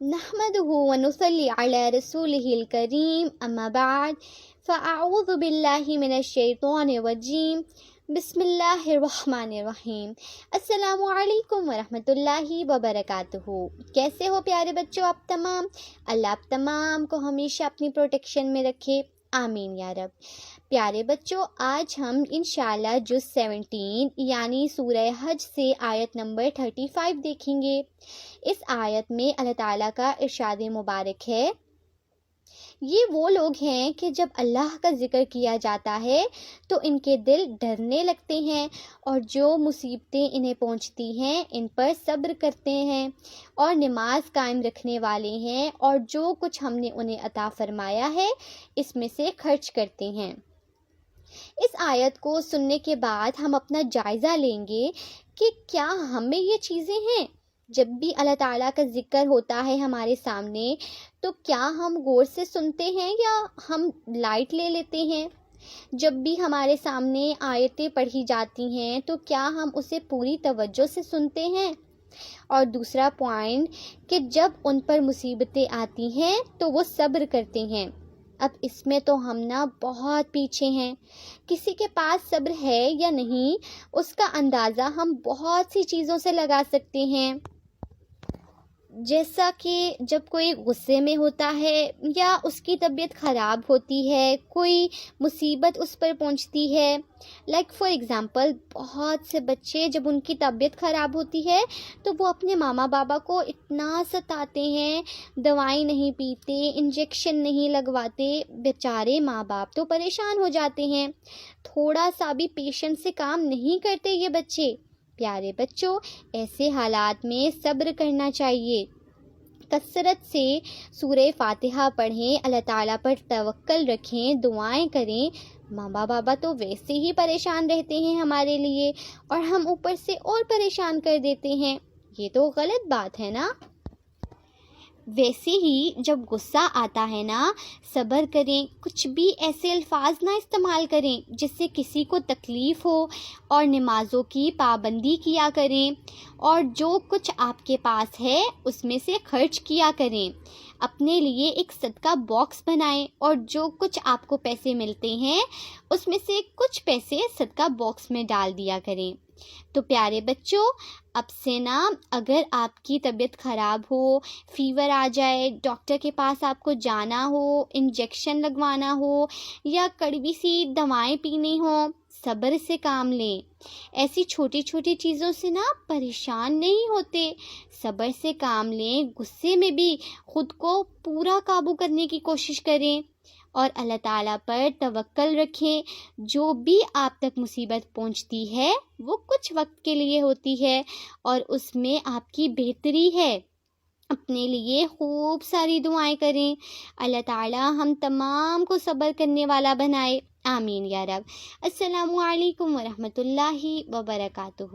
نحمده ونصلي على رسوله الكريم اما بعد فاعوذ باللہ من الشیطان الرجیم بسم اللہ الرحمن الرحیم۔ السلام علیکم ورحمۃ اللہ وبرکاتہ۔ کیسے ہو پیارے بچوں آپ تمام؟ اللہ آپ تمام کو ہمیشہ اپنی پروٹیکشن میں رکھے، آمین یا رب۔ پیارے بچوں، آج ہم انشاءاللہ جز 17 یعنی سورہ حج سے آیت نمبر 35 دیکھیں گے۔ اس آیت میں اللہ تعالیٰ کا ارشاد مبارک ہے، یہ وہ لوگ ہیں کہ جب اللہ کا ذکر کیا جاتا ہے تو ان کے دل ڈرنے لگتے ہیں، اور جو مصیبتیں انہیں پہنچتی ہیں ان پر صبر کرتے ہیں، اور نماز قائم رکھنے والے ہیں، اور جو کچھ ہم نے انہیں عطا فرمایا ہے اس میں سے خرچ کرتے ہیں۔ اس آیت کو سننے کے بعد ہم اپنا جائزہ لیں گے کہ کیا ہمیں یہ چیزیں ہیں؟ جب بھی اللہ تعالیٰ کا ذکر ہوتا ہے ہمارے سامنے تو کیا ہم غور سے سنتے ہیں یا ہم لائٹ لے لیتے ہیں؟ جب بھی ہمارے سامنے آیتیں پڑھی جاتی ہیں تو کیا ہم اسے پوری توجہ سے سنتے ہیں؟ اور دوسرا پوائنٹ کہ جب ان پر مصیبتیں آتی ہیں تو وہ صبر کرتے ہیں۔ اب اس میں تو ہم بہت پیچھے ہیں۔ کسی کے پاس صبر ہے یا نہیں اس کا اندازہ ہم بہت سی چیزوں سے لگا سکتے ہیں، جیسا کہ جب کوئی غصے میں ہوتا ہے یا اس کی طبیعت خراب ہوتی ہے، کوئی مصیبت اس پر پہنچتی ہے۔ لائک فار ایگزامپل، بہت سے بچے جب ان کی طبیعت خراب ہوتی ہے تو وہ اپنے ماما بابا کو اتنا ستاتے ہیں، دوائیں نہیں پیتے، انجیکشن نہیں لگواتے، بیچارے ماں باپ تو پریشان ہو جاتے ہیں۔ تھوڑا سا بھی پیشنس سے کام نہیں کرتے یہ بچے۔ پیارے بچوں، ایسے حالات میں صبر کرنا چاہیے۔ کثرت سے سورہ فاتحہ پڑھیں، اللہ تعالیٰ پر توکل رکھیں، دعائیں کریں۔ ماں بابا تو ویسے ہی پریشان رہتے ہیں ہمارے لیے، اور ہم اوپر سے اور پریشان کر دیتے ہیں۔ یہ تو غلط بات ہے نا؟ ویسے ہی جب غصہ آتا ہے نا، صبر کریں، کچھ بھی ایسے الفاظ نہ استعمال کریں جس سے کسی کو تکلیف ہو، اور نمازوں کی پابندی کیا کریں، اور جو کچھ آپ کے پاس ہے اس میں سے خرچ کیا کریں۔ اپنے لیے ایک صدقہ باکس بنائیں، اور جو کچھ آپ کو پیسے ملتے ہیں اس میں سے کچھ پیسے صدقہ باکس میں ڈال دیا کریں۔ تو پیارے بچوں، اب سے اگر آپ کی طبیعت خراب ہو، فیور آ جائے، ڈاکٹر کے پاس آپ کو جانا ہو، انجیکشن لگوانا ہو یا کڑوی سی دوائیں پینی ہو، صبر سے کام لیں۔ ایسی چھوٹی چھوٹی چیزوں سے پریشان نہیں ہوتے، صبر سے کام لیں۔ غصے میں بھی خود کو پورا قابو کرنے کی کوشش کریں، اور اللہ تعالیٰ پر توکل رکھیں۔ جو بھی آپ تک مصیبت پہنچتی ہے وہ کچھ وقت کے لیے ہوتی ہے، اور اس میں آپ کی بہتری ہے۔ اپنے لیے خوب ساری دعائیں کریں۔ اللہ تعالیٰ ہم تمام کو صبر کرنے والا بنائے، آمین یا رب۔ السلام علیکم ورحمۃ اللہ وبرکاتہ۔